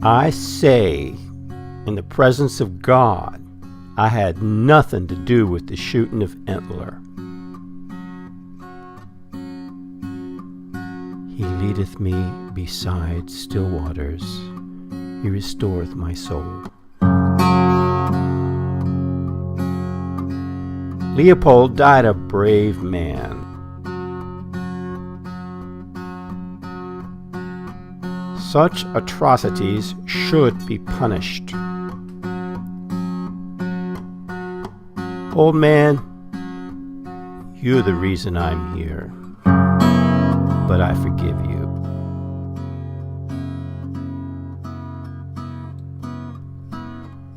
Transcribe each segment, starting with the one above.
I say, in the presence of God, I had nothing to do with the shooting of Entler. He leadeth me beside still waters. He restoreth my soul. Leopold died a brave man. Such atrocities should be punished. Old man, you're the reason I'm here, but I forgive you.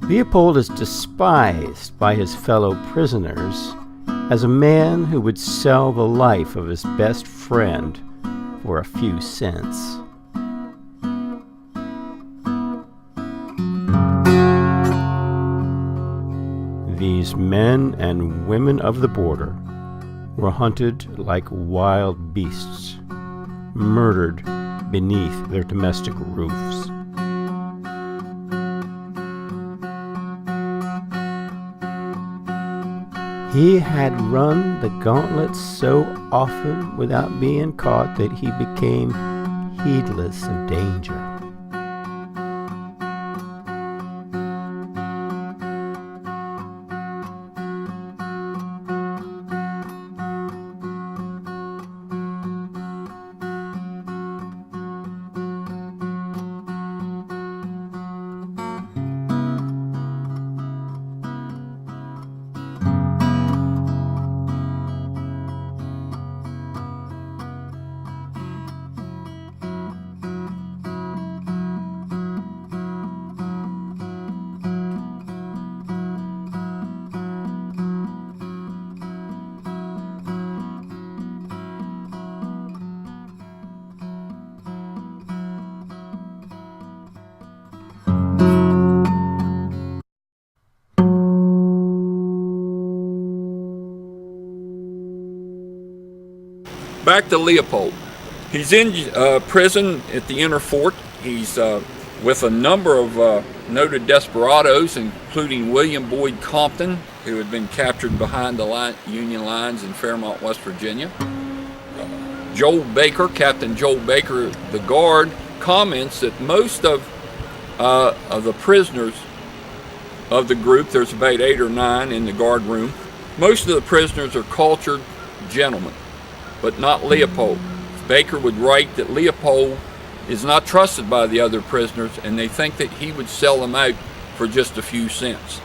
Leopold is despised by his fellow prisoners as a man who would sell the life of his best friend for a few cents. These men and women of the border were hunted like wild beasts, murdered beneath their domestic roofs. He had run the gauntlet so often without being caught that he became heedless of danger. Back to Leopold. He's in prison at the Inner Fort. He's with a number of noted desperados, including William Boyd Compton, who had been captured behind the Union lines in Fairmont, West Virginia. Joel Baker, Captain Joel Baker, the guard, comments that most of the prisoners of the group, there's about 8 or 9 in the guard room, most of the prisoners are cultured gentlemen, but not Leopold. Baker would write that Leopold is not trusted by the other prisoners, and they think that he would sell them out for just a few cents.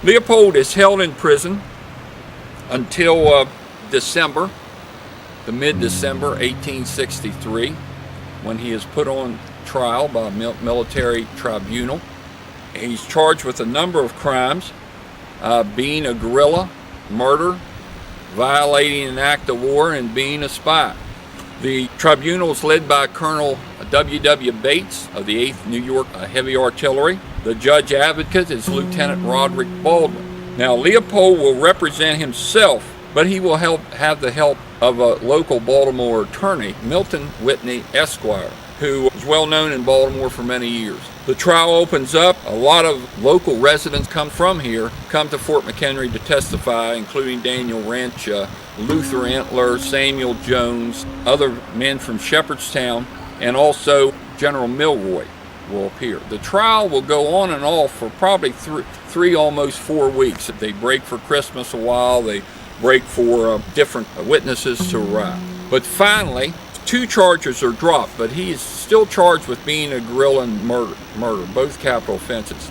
Leopold is held in prison until December, the mid-December 1863, when he is put on trial by a military tribunal. He's charged with a number of crimes, being a guerrilla, murder, violating an act of war, and being a spy. The tribunal is led by Colonel W.W. Bates of the 8th New York Heavy Artillery. The judge advocate is Lieutenant Roderick Baldwin. Now, Leopold will represent himself, but he will have the help of a local Baltimore attorney, Milton Whitney Esquire, who was well known in Baltimore for many years. The trial opens up. A lot of local residents come to Fort McHenry to testify, including Daniel Wrench, Luther Entler, Samuel Jones, other men from Shepherdstown, and also General Milroy will appear. The trial will go on and off for probably three, almost 4 weeks. They break for Christmas a while, they break for different witnesses to arrive. But finally, 2 charges are dropped, but he is still charged with being a guerrilla and murder, both capital offenses.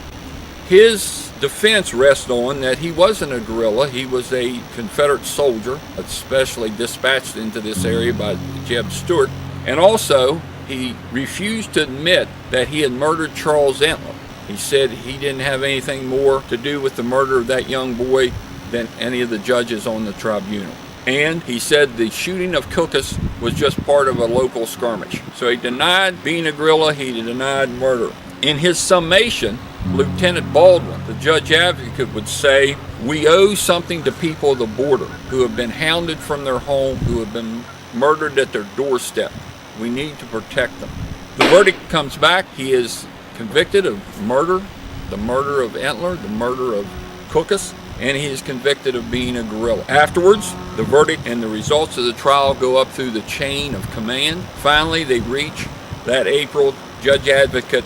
His defense rests on that he wasn't a guerrilla, he was a Confederate soldier, especially dispatched into this area by Jeb Stuart, and also he refused to admit that he had murdered Charles Entler. He said he didn't have anything more to do with the murder of that young boy than any of the judges on the tribunal. And he said the shooting of Cookus was just part of a local skirmish. So he denied being a guerrilla, he denied murder. In his summation, Lieutenant Baldwin, the judge advocate, would say, "We owe something to people of the border who have been hounded from their home, who have been murdered at their doorstep. We need to protect them." The verdict comes back. He is convicted of murder, the murder of Entler, the murder of Cookus, and he is convicted of being a guerrilla. Afterwards, the verdict and the results of the trial go up through the chain of command. Finally, they reach that April Judge Advocate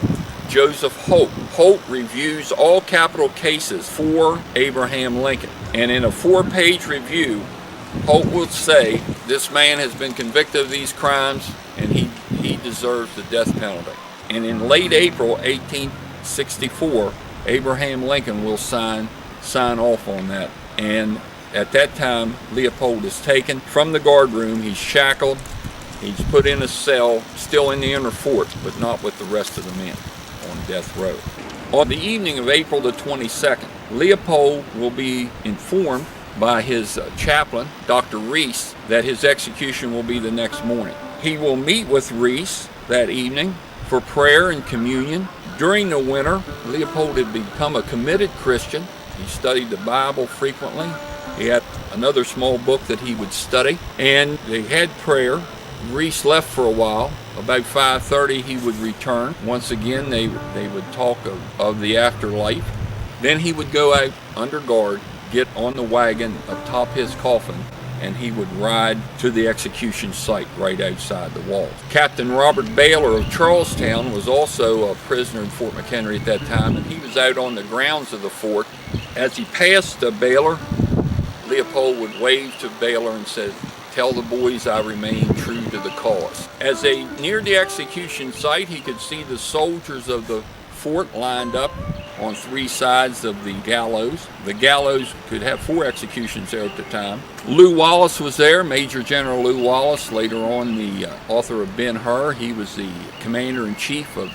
Joseph Holt. Holt reviews all capital cases for Abraham Lincoln. And in a 4-page review, Holt will say, this man has been convicted of these crimes and he deserves the death penalty. And in late April 1864, Abraham Lincoln will sign off on that. And at that time, Leopold is taken from the guard room. He's shackled. He's put in a cell, still in the inner fort, but not with the rest of the men on death row. On the evening of April the 22nd, Leopold will be informed by his chaplain, Dr. Reese, that his execution will be the next morning. He will meet with Reese that evening for prayer and communion. During the winter, Leopold had become a committed Christian. He studied the Bible frequently. He had another small book that he would study, and they had prayer. Reese left for a while. About 5:30 he would return. Once again they would talk of the afterlife. Then he would go out under guard, get on the wagon atop his coffin, and he would ride to the execution site right outside the walls. Captain Robert Baylor of Charlestown was also a prisoner in Fort McHenry at that time, and he was out on the grounds of the fort. As he passed Baylor, Leopold would wave to Baylor and said, "Tell the boys I remain true to the cause." As they neared the execution site, he could see the soldiers of the fort lined up on 3 sides of the gallows. The gallows could have 4 executions there at the time. Lew Wallace was there, Major General Lew Wallace, later on the author of Ben-Hur. He was the commander-in-chief of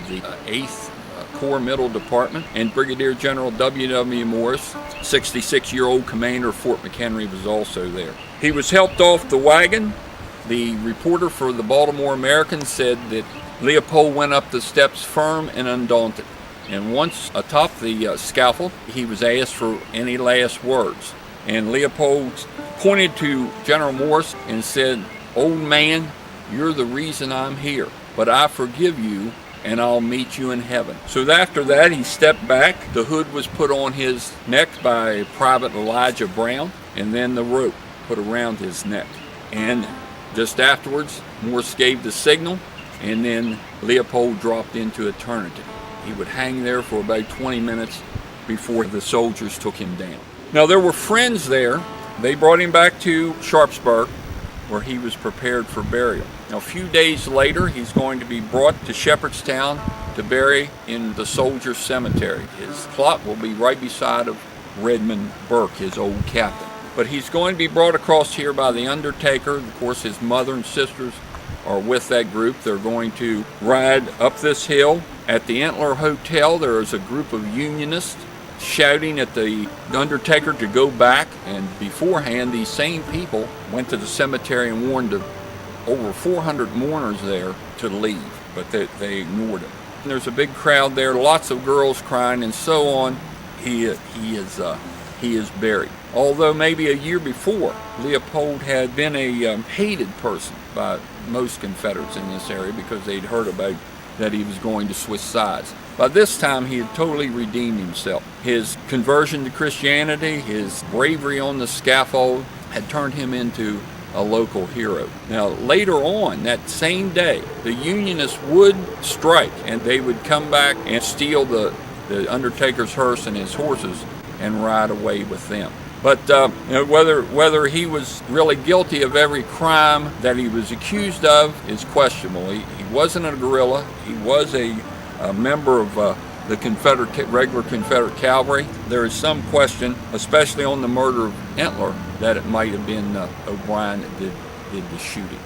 the 8th Corps Middle Department, and Brigadier General W.W. Morris, 66-year-old commander of Fort McHenry, was also there. He was helped off the wagon. The reporter for the Baltimore American said that Leopold went up the steps firm and undaunted. And once atop the scaffold, he was asked for any last words. And Leopold pointed to General Morris and said, "Old man, you're the reason I'm here, but I forgive you and I'll meet you in heaven." So after that, he stepped back. The hood was put on his neck by Private Elijah Brown, and then the rope put around his neck. And just afterwards, Morse gave the signal, and then Leopold dropped into eternity. He would hang there for about 20 minutes before the soldiers took him down. Now, there were friends there. They brought him back to Sharpsburg, where he was prepared for burial. Now, a few days later, he's going to be brought to Shepherdstown to bury in the soldiers' cemetery. His plot will be right beside of Redmond Burke, his old captain. But he's going to be brought across here by the undertaker. Of course, his mother and sisters are with that group. They're going to ride up this hill. At the Entler Hotel, there is a group of Unionists shouting at the undertaker to go back, and beforehand these same people went to the cemetery and warned over 400 mourners there to leave, but they ignored it. And there's a big crowd there, lots of girls crying, and so on. He is buried. Although maybe a year before, Leopold had been a hated person by most Confederates in this area because they'd heard about that he was going to switch sides. By this time, he had totally redeemed himself. His conversion to Christianity, his bravery on the scaffold, had turned him into a local hero. Now, later on, that same day, the Unionists would strike, and they would come back and steal the undertaker's hearse and his horses and ride away with them. But whether he was really guilty of every crime that he was accused of is questionable. He wasn't a guerrilla. He was a member of the regular Confederate cavalry. There is some question, especially on the murder of Entler, that it might have been O'Brien that did the shooting.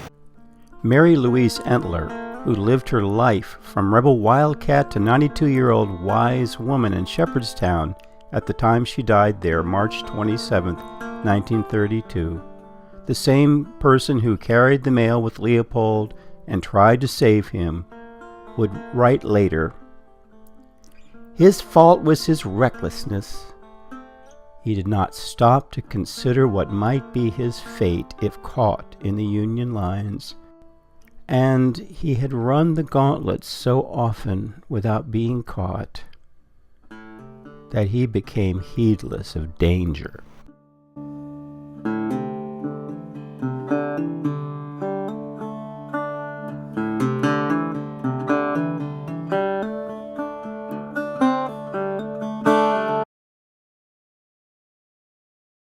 Mary Louise Entler, who lived her life from rebel wildcat to 92-year-old wise woman in Shepherdstown at the time she died there, March 27, 1932, the same person who carried the mail with Leopold and tried to save him, would write later, "His fault was his recklessness. He did not stop to consider what might be his fate if caught in the Union lines. and he had run the gauntlet so often without being caught that he became heedless of danger.